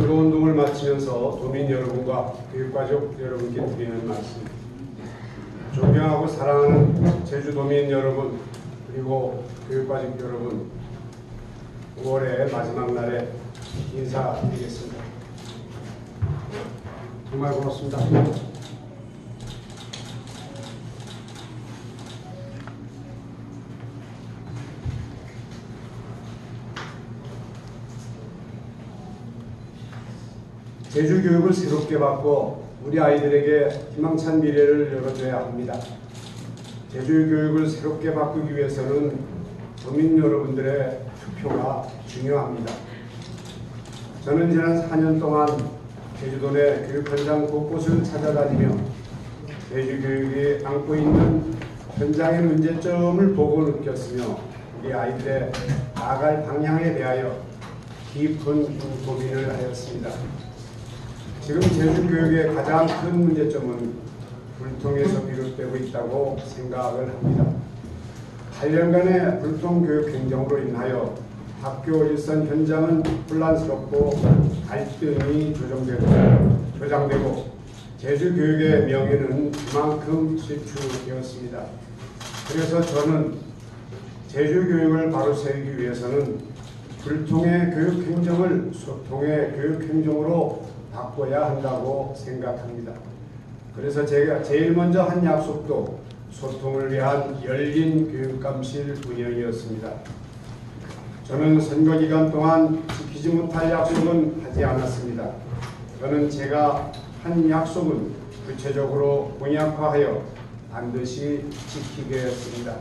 선거운동을 마치면서 도민 여러분과 교육가족 여러분께 드리는 말씀. 존경하고 사랑하는 제주도민 여러분, 그리고 교육가족 여러분, 5월의 마지막 날에 인사드리겠습니다. 정말 고맙습니다. 제주 교육을 새롭게 바꿔 우리 아이들에게 희망찬 미래를 열어줘야 합니다. 제주 교육을 새롭게 바꾸기 위해서는 도민 여러분들의 투표가 중요합니다. 저는 지난 4년 동안 제주도 내 교육 현장 곳곳을 찾아다니며 제주 교육이 안고 있는 현장의 문제점을 보고 느꼈으며 우리 아이들의 나아갈 방향에 대하여 깊은 고민을 하였습니다. 지금 제주교육의 가장 큰 문제점은 불통에서 비롯되고 있다고 생각을 합니다. 8년간의 불통교육 행정으로 인하여 학교 일선 현장은 혼란스럽고 갈등이 조장되고 제주교육의 명예는 그만큼 실추되었습니다. 그래서 저는 제주교육을 바로 세우기 위해서는 불통의 교육행정을 소통의 교육행정으로 바꿔야 한다고 생각합니다. 그래서 제가 제일 먼저 한 약속도 소통을 위한 열린 교육감실 운영이었습니다. 저는 선거 기간 동안 지키지 못할 약속은 하지 않았습니다. 저는 제가 한 약속은 구체적으로 공약화하여 반드시 지키게 했습니다.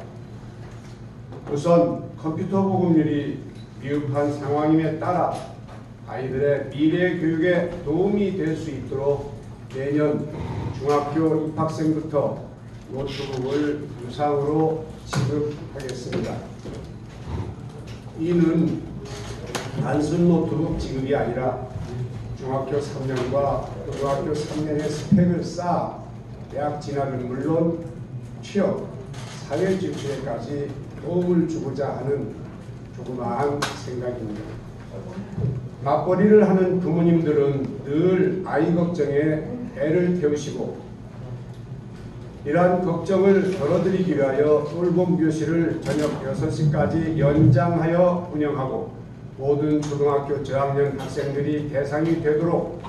우선 컴퓨터 보급률이 미흡한 상황임에 따라 아이들의 미래 교육에 도움이 될 수 있도록 내년 중학교 입학생부터 노트북을 무상으로 지급하겠습니다. 이는 단순 노트북 지급이 아니라 중학교 3년과 고등학교 3년의 스펙을 쌓아 대학 진학은 물론 취업, 사회 진출에까지 도움을 주고자 하는 조그마한 생각입니다. 맞벌이를 하는 부모님들은 늘 아이 걱정에 애를 태우시고 이러한 걱정을 덜어드리기 위하여 돌봄 교실을 저녁 6시까지 연장하여 운영하고 모든 초등학교 저학년 학생들이 대상이 되도록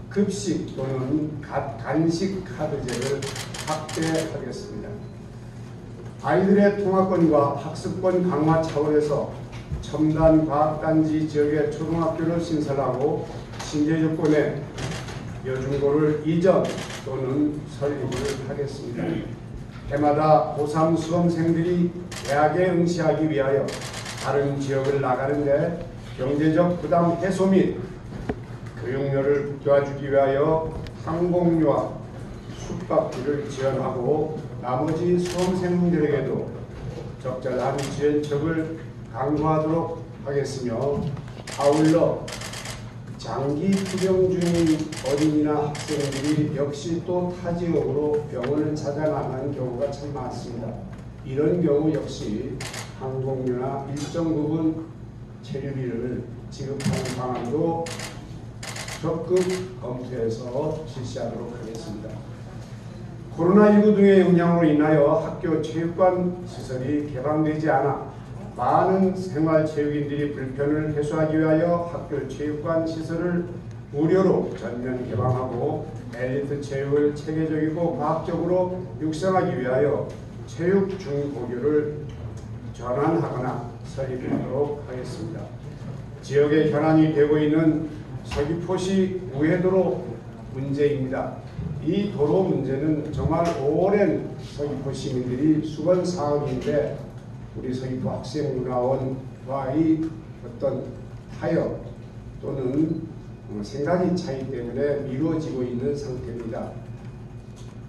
급식 또는 간식 카드제를 확대하겠습니다. 아이들의 통학권과 학습권 강화 차원에서 첨단 과학단지 지역의 초등학교를 신설하고 신재 조건에 여중고를 이전 또는 설립을 하겠습니다. 해마다 고3 수험생들이 대학에 응시하기 위하여 다른 지역을 나가는데 경제적 부담 해소 및 교육료를 도와주기 위하여 항공료와 숙박비를 지원하고 나머지 수험생들에게도 적절한 지원책을 강구하도록 하겠으며 아울러 장기 투병 중인 어린이나 학생들이 역시 또 타 지역으로 병원을 찾아 나가는 경우가 참 많습니다. 이런 경우 역시 항공료나 일정 부분 체류비를 지급하는 방안도 적극 검토해서 실시하도록 하겠습니다. 코로나19 등의 영향으로 인하여 학교 체육관 시설이 개방되지 않아 많은 생활체육인들이 불편을 해소하기 위하여 학교 체육관 시설을 무료로 전면 개방하고 엘리트 체육을 체계적이고 과학적으로 육성하기 위하여 체육 중고교를 전환하거나 설립하도록 하겠습니다. 지역에 현안이 되고 있는 서귀포시 우회도로 문제입니다. 이 도로 문제는 정말 오랜 서귀포 시민들이 수건 사업인데 우리 서귀포 학생문화원과의 어떤 타협 또는 생각의 차이 때문에 미뤄지고 있는 상태입니다.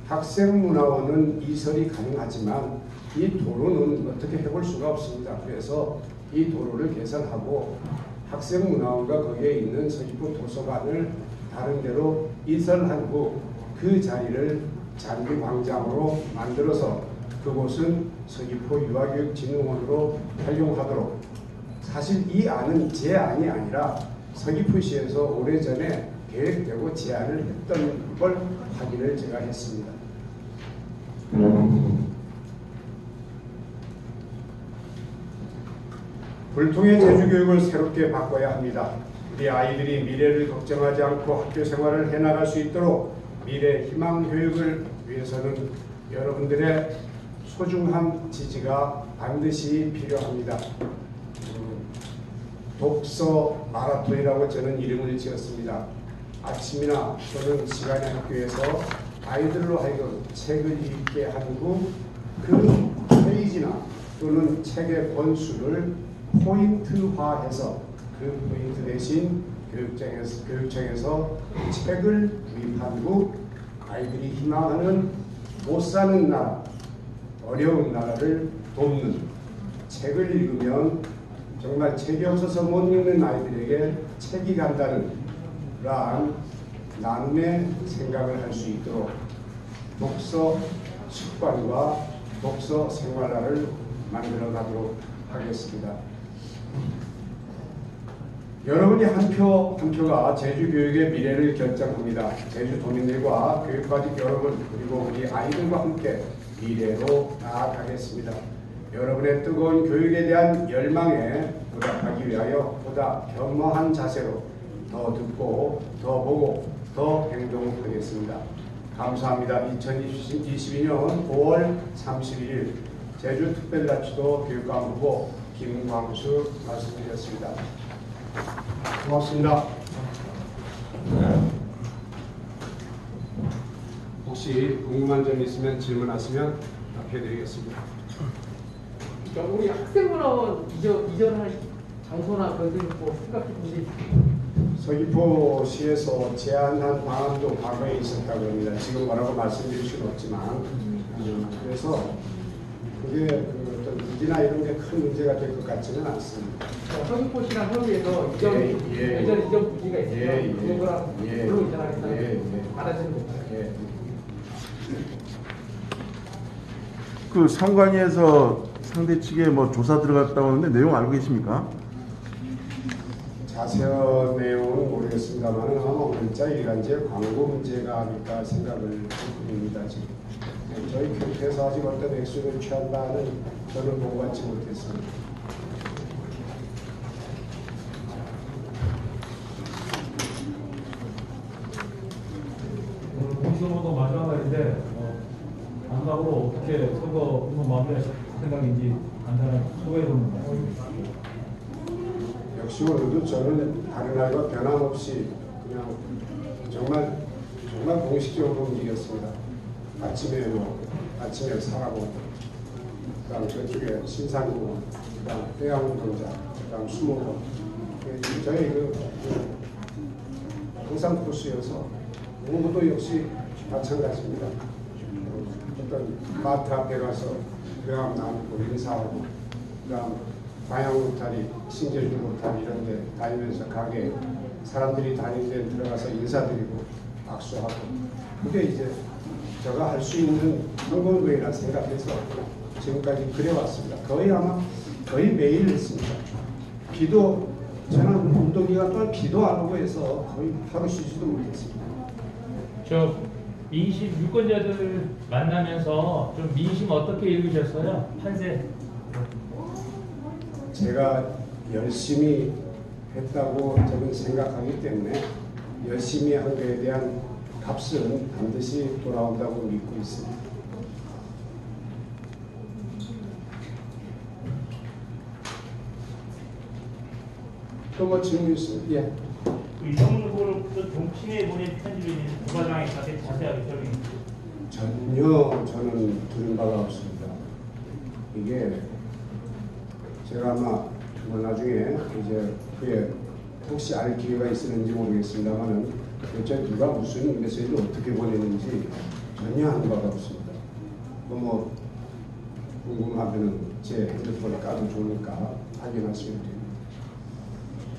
학생문화원은 이설이 가능하지만 이 도로는 어떻게 해볼 수가 없습니다. 그래서 이 도로를 개설하고 학생문화원과 거기에 있는 서귀포 도서관을 다른 데로 이설한 후 그 자리를 잔디광장으로 만들어서 그곳은 서귀포 유아교육진흥원으로 활용하도록, 사실 이 안은 제 안이 아니라 서귀포시에서 오래전에 계획되고 제안을 했던 걸 확인을 제가 했습니다. 불통의 제주교육을 새롭게 바꿔야 합니다. 우리 아이들이 미래를 걱정하지 않고 학교 생활을 해나갈 수 있도록 미래 희망 교육을 위해서는 여러분들의 소중한 지지가 반드시 필요합니다. 독서 마라톤이라고 저는 이름을 지었습니다. 아침이나 또는 시간의 학교에서 아이들로 하여금 책을 읽게 한 후 그 페이지나 또는 책의 권수를 포인트화해서 그 포인트 대신 교육청에서 책을 구입한 후 아이들이 희망하는 못 사는 나라, 어려운 나라를 돕는 책을 읽으면 정말 책이 없어서 못 읽는 아이들에게 책이 간다는 그러한 나눔의 생각을 할 수 있도록 독서 습관과 독서 생활화를 만들어 가도록 하겠습니다. 여러분이 한 표가 제주 교육의 미래를 결정합니다. 제주 도민들과 교육과직 여러분 그리고 우리 아이들과 함께 미래로 나아가겠습니다. 여러분의 뜨거운 교육에 대한 열망에 보답하기 위하여 보다 겸허한 자세로 더 듣고 더 보고 더 행동하겠습니다. 감사합니다. 2022년 5월 31일 제주특별자치도 교육감후보 김광수 말씀드렸습니다. 고맙습니다. 혹시 궁금한 점 있으면 질문하시면 답해드리겠습니다. 그러니까 우리 학생문화원 이전할 장소나 그런 뭐 생각해 보시. 서귀포시에서 제안한 방안도 과거에 있었다고 합니다. 지금 뭐라고 말씀드릴 수는 없지만 그래서 그게 그 어떤 무기나 이런 게 큰 문제가 될 것 같지는 않습니다. 서귀포시랑 서울에서 예전 이전 부지가 있어요. 그거랑 물론 이전하겠다는 받아주는 거예요. 그 상관위에서 상대 측에 뭐 조사 들어갔다고 하는데 내용 알고 계십니까? 자세한 내용은 모르겠습니다만 아마 문자 일간지의 광고 문제가 아닐까 생각을 해봅니다. 지금 저희 교육에서 아직 어떤 액션을 취한다는 저는 보고받지 못했습니다. 오늘 공수모도 마지막 날인데 마지막으로 어떻게 선거 운동 마무리하실 생각인지 간단하게 소개해 봅니다. 역시 오늘도 저는 다른 날과 변함없이 그냥 정말 공식적으로 움직였습니다. 아침에 사라고, 그다음 저쪽에 신산공원, 그다음 해양운동장, 그다음 수목원. 저희 항상 코스여서 오후도 역시 마찬가지입니다. 어떤 마트 앞에 가서 대학 나누고 인사하고, 그다음 방향 로타리, 신제주 로타리 이런 데 다니면서 가게 사람들이 다니는 데 들어가서 인사드리고 악수하고, 그게 이제 제가 할 수 있는 선거운동이라 생각해서 지금까지 그래왔습니다. 거의 매일 했습니다. 저는 운동기간 동안 비도 안 오고 해서 거의 하루 쉬지도 못했습니다. 저 민심 유권자들 만나면서 좀 민심 어떻게 읽으셨어요? 판세. 제가 열심히 했다고 저는 생각하기 때문에 열심히 한 것에 대한 값은 반드시 돌아온다고 믿고 있습니다. 또 뭐 질문 있습니다. 예. 이정훈 후보를 동친에 보낸 편지를 부과장에 자세하게 설명해 주세요. 전혀 저는 들은 바가 없습니다. 이게 제가 아마 나중에 이제 그게 혹시 알 기회가 있었는지 모르겠습니다만은 도대체 누가 무슨 메시지를 어떻게 보내는지 전혀 아는 바가 없습니다. 뭐 궁금하면은 제 핸드폰을 까도 좋으니까 확인하시면 됩니다.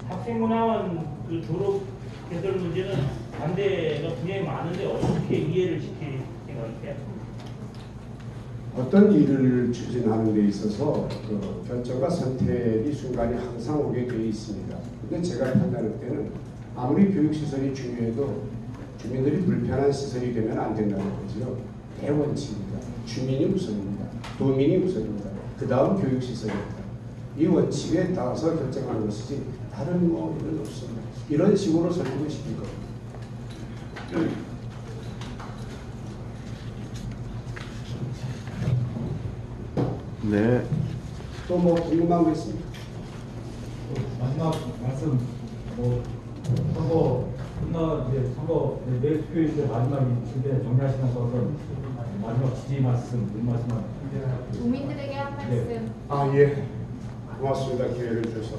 학생문화원 그 졸업 개설 문제는 반대가 굉장히 많은데 어떻게 이해를 시킬 생각이세요? 어떤 일을 추진하는 데 있어서 그 결정과 선택이 순간에 항상 오게 되어 있습니다. 근데 제가 판단할 때는 아무리 교육시설이 중요해도 주민들이 불편한 시설이 되면 안 된다는 거죠. 대원칙입니다. 주민이 우선입니다. 도민이 우선입니다. 그 다음 교육시설입니다. 이 원칙에 따라서 결정하는 것이지 다른 뭐 이런 없습니다. 이런 식으로 설득을 시킬 겁니다. 네. 또 뭐 궁금한 거 있습니까? 마지막 말씀, 선거 이제 선거 내일 투표일인데 마지막인데 정리하시면서 어떤 마지막 지지 말씀, 물 말씀만. 도민들에게 한 말씀. 예. 고맙습니다. 기회를 주셔서.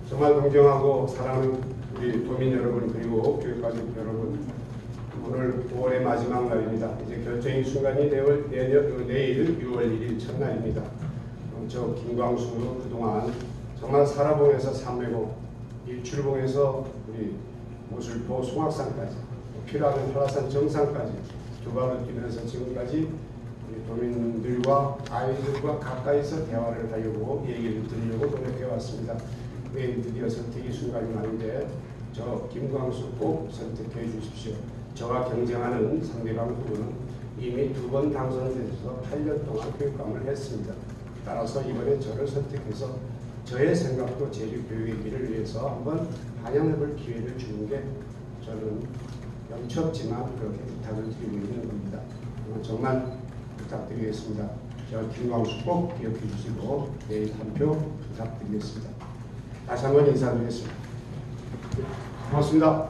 정말 동정하고 사랑하는 우리 도민 여러분 그리고 교육가족 여러분, 오늘 5월의 마지막 날입니다. 이제 결정의 순간이 내일 6월 1일 첫날입니다. 저 김광수 그동안 정말 사라봉에서 삼매봉, 일출봉에서 우리 모슬포 송악산까지 필요하면 한라산 정상까지 두 발을 뛰면서 지금까지 우리 도민들과 아이들과 가까이서 대화를 하려고 얘기를 들으려고 노력해 왔습니다. 내일 드디어 선택의 순간이 왔는데 저 김광수 꼭 선택해 주십시오. 저와 경쟁하는 상대방 후보는 이미 2번 당선돼서 8년 동안 교육감을 했습니다. 따라서 이번에 저를 선택해서 저의 생각도 제주교육의 길을 위해서 한번 반영해볼 기회를 주는 게 저는 염치 없지만 그렇게 부탁을 드리고 있는 겁니다. 정말 부탁드리겠습니다. 저 김광수 꼭 기억해 주시고 내일 한 표 부탁드리겠습니다. 다시 한번 인사드리겠습니다. 고맙습니다.